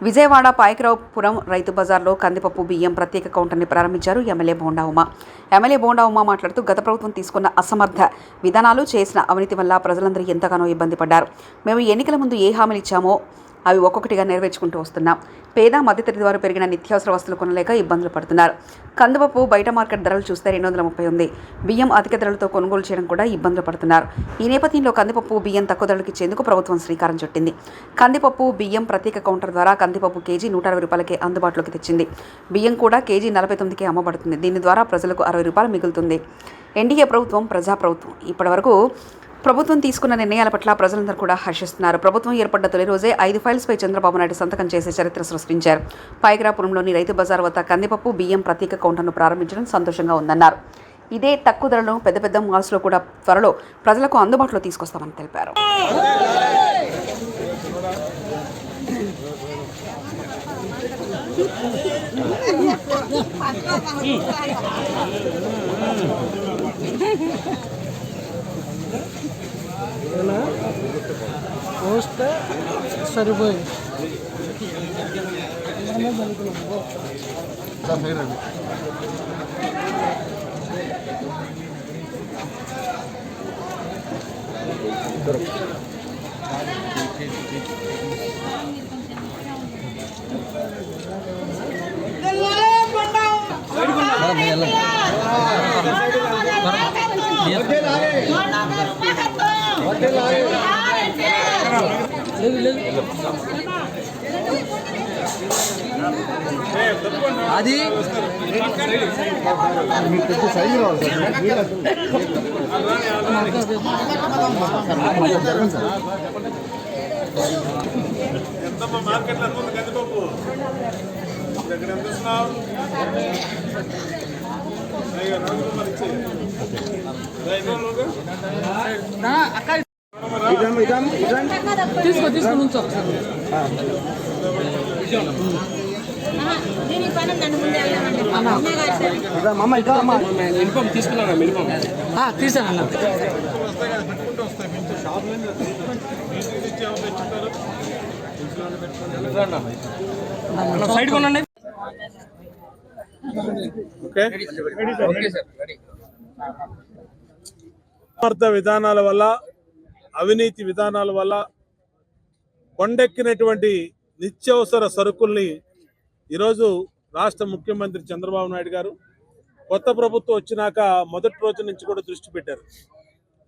విజయవాడ పాయకరావుపురం రైతు బజార్లో కందిపప్పు బియ్యం ప్రత్యేక కౌంటర్ని ప్రారంభించారు ఎమ్మెల్యే బోండా ఉమ. ఎమ్మెల్యే బోండా ఉమ మాట్లాడుతూ గత ప్రభుత్వం తీసుకున్న అసమర్థ విధానాలు చేసిన అవినీతి వల్ల ప్రజలందరూ ఎంతగానో ఇబ్బంది పడ్డారు. మేము ఎన్నికల ముందు ఏ హామీలు ఇచ్చామో అవి ఒక్కొక్కటిగా నెరవేర్చుకుంటూ వస్తున్నాం. పేద మధ్యతరగతి వారు పెరిగిన నిత్యావసర వస్తువులు కొనలేక ఇబ్బందులు పడుతున్నారు. కందిపప్పు బయట మార్కెట్ ధరలు చూస్తే 230 ఉంది. బియ్యం అధిక ధరలతో కొనుగోలు చేయడం కూడా ఇబ్బందులు పడుతున్నారు. ఈ నేపథ్యంలో కందిపప్పు బియ్యం తక్కువ ధరలకు ఇచ్చేందుకు ప్రభుత్వం శ్రీకారం చుట్టింది. కందిపప్పు బియ్యం ప్రత్యేక కౌంటర్ ద్వారా కందిపప్పు కేజీ 160 రూపాయలకే అందుబాటులోకి తెచ్చింది. బియ్యం కూడా కేజీ 49కే అమ్మబడుతుంది. దీని ద్వారా ప్రజలకు 60 రూపాయలు మిగులుతుంది. ఎన్డీఏ ప్రభుత్వం ప్రజాప్రభుత్వం. ఇప్పటివరకు ప్రభుత్వం తీసుకున్న నిర్ణయాల పట్ల ప్రజలందరూ కూడా హర్షిస్తున్నారు. ప్రభుత్వం ఏర్పడ్డ తొలి రోజే 5 ఫైల్స్పై చంద్రబాబు నాయుడు సంతకం చేసి చరిత్ర సృష్టించారు. పాయకరాపురంలోని రైతు బజార్ వద్ద కందిపప్పు బియ్యం ప్రత్యేక కౌంటర్ను ప్రారంభించడం సంతోషంగా ఉందన్నారు. ఇదే తక్కువ ధరలను పెద్ద పెద్ద మాల్స్లో కూడా త్వరలో ప్రజలకు అందుబాటులో తీసుకొస్తామని తెలిపారు. వస్తే సరిపోయింది. అది మార్కెట్లో కందిపప్పు దగ్గర ఎంత ఇస్తున్నావు? తీసుకొని ఉంచు. తీసానన్నా సైడ్ కొనండి. సమర్థ విధానాల వల్ల, అవినీతి విధానాల వల్ల కొండెక్కినటువంటి నిత్యావసర సరుకుల్ని ఈరోజు రాష్ట్ర ముఖ్యమంత్రి చంద్రబాబు నాయుడు గారు కొత్త ప్రభుత్వం వచ్చినాక మొదటి రోజు నుంచి కూడా దృష్టి పెట్టారు.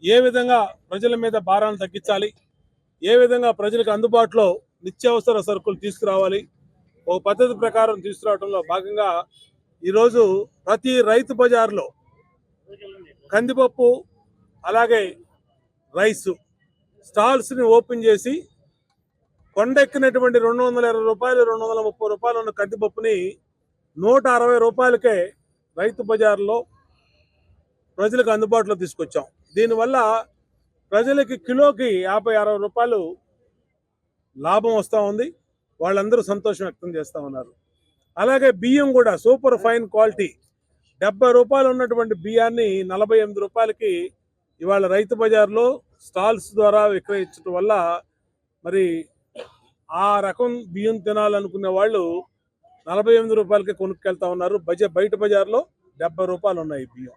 ఏ విధంగా ప్రజల మీద భారాన్ని తగ్గించాలి, ఏ విధంగా ప్రజలకు అందుబాటులో నిత్యావసర సరుకులు తీసుకురావాలి, ఒక పద్ధతి ప్రకారం తీసుకురావడంలో భాగంగా ఈరోజు ప్రతి రైతు బజార్లో కందిపప్పు అలాగే రైసు స్టాల్స్ని ఓపెన్ చేసి కొండెక్కినటువంటి 220 రూపాయలు 230 రూపాయలు ఉన్న కందిపప్పుని 160 రూపాయలకే రైతు బజార్లో ప్రజలకు అందుబాటులో తీసుకొచ్చాం. దీనివల్ల ప్రజలకి కిలోకి 50-60 రూపాయలు లాభం వస్తూ ఉంది. వాళ్ళందరూ సంతోషం వ్యక్తం చేస్తూ ఉన్నారు. అలాగే బియ్యం కూడా సూపర్ ఫైన్ క్వాలిటీ 70 రూపాయలు ఉన్నటువంటి బియ్యాన్ని 48 రూపాయలకి ఇవాళ రైతు బజార్లో స్టాల్స్ ద్వారా విక్రయించడం వల్ల మరి ఆ రకం బియ్యం తినాలనుకునే వాళ్ళు 48 రూపాయలకి కొనుక్కెళ్తా ఉన్నారు. బయట బజార్లో 70 రూపాయలు ఉన్నాయి బియ్యం.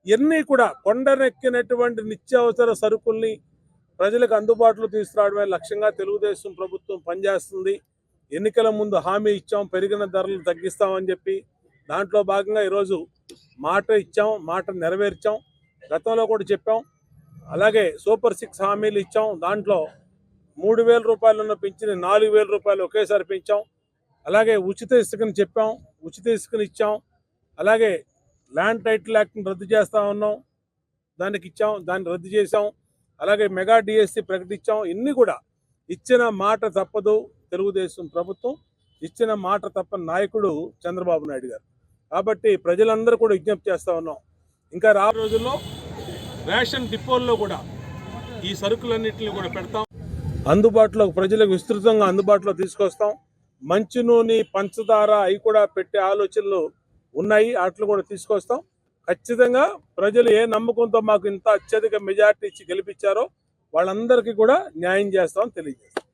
ఇవన్నీ కూడా కొండనెక్కినటువంటి నిత్యావసర సరుకుల్ని ప్రజలకు అందుబాటులో తీసుకురావడమే లక్ష్యంగా తెలుగుదేశం ప్రభుత్వం పనిచేస్తుంది. ఎన్నికల ముందు హామీ ఇచ్చాం, పెరిగిన ధరలు తగ్గిస్తామని చెప్పి. దాంట్లో భాగంగా ఈరోజు మాట ఇచ్చాం, మాట నెరవేర్చాం. గతంలో కూడా చెప్పాం. అలాగే సూపర్ 6 హామీలు ఇచ్చాం. దాంట్లో 3,000 రూపాయలు ఉన్న పెంచిన 4,000 రూపాయలు ఒకేసారి పెంచాం. అలాగే ఉచిత ఇసుకని చెప్పాం, ఉచిత ఇసుకని ఇచ్చాం. అలాగే ల్యాండ్ టైటిల్ యాక్ట్ని రద్దు చేస్తూ ఉన్నాం, దానికి ఇచ్చాం, దాన్ని రద్దు చేసాం. అలాగే మెగా డిఎస్సి ప్రకటించాం. ఇన్ని కూడా ఇచ్చిన మాట తప్పదు తెలుగుదేశం ప్రభుత్వం, ఇచ్చిన మాట తప్పని నాయకుడు చంద్రబాబు నాయుడు గారు. కాబట్టి ప్రజలందరూ కూడా విజ్ఞప్తి చేస్తూ ఉన్నాం, ఇంకా రాబోయే రోజుల్లో రేషన్ డిపోల్లో కూడా ఈ సరుకులన్నింటినీ కూడా పెడతాం, అందుబాటులో ప్రజలకు విస్తృతంగా అందుబాటులో తీసుకొస్తాం. మంచి నూనె, పంచదార అవి కూడా పెట్టే ఆలోచనలు ఉన్నాయి, వాటిని కూడా తీసుకొస్తాం. ఖచ్చితంగా ప్రజలు ఏ నమ్మకంతో మాకు ఇంత అత్యధిక మెజార్టీ ఇచ్చి గెలిపించారో వాళ్ళందరికీ కూడా న్యాయం చేస్తామని తెలియజేస్తాం.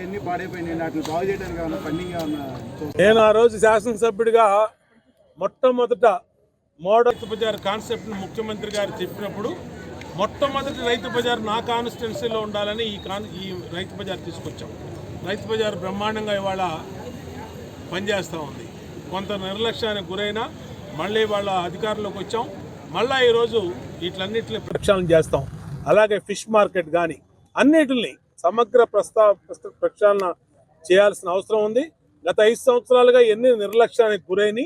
ఎన్ని పాడైపోయినాయి వాటిని బాగు చేయడానికి ఏమన్నా ఫండింగ్ ఏమన్నా నేను ఆ రోజు శాసనసభ్యుడిగా మొట్టమొదట మోడల్ రైతు బజార్ కాన్సెప్ట్ను ముఖ్యమంత్రి గారు చెప్పినప్పుడు మొట్టమొదటి రైతు బజార్ నా కాన్స్టిట్యున్సీలో ఉండాలని ఈ రైతు బజార్ తీసుకొచ్చాం. రైతు బజార్ బ్రహ్మాండంగా ఇవాళ పనిచేస్తూ ఉంది. కొంత నిర్లక్ష్యానికి గురైనా మళ్ళీ వాళ్ళ అధికారంలోకి వచ్చాం. మళ్ళీ ఈరోజు వీటిలన్నింటినీ ప్రక్షాళన చేస్తాం. అలాగే ఫిష్ మార్కెట్ కానీ అన్నిటిని సమగ్ర ప్రక్షాళన చేయాల్సిన అవసరం ఉంది. గత 5 సంవత్సరాలుగా ఎన్ని నిర్లక్ష్యానికి గురైన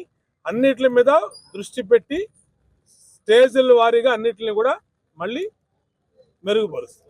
అన్నిటి మీద దృష్టి పెట్టి స్టేజ్ల వారీగా అన్నిటిని కూడా మళ్ళీ మెరుగుపరుస్తాం.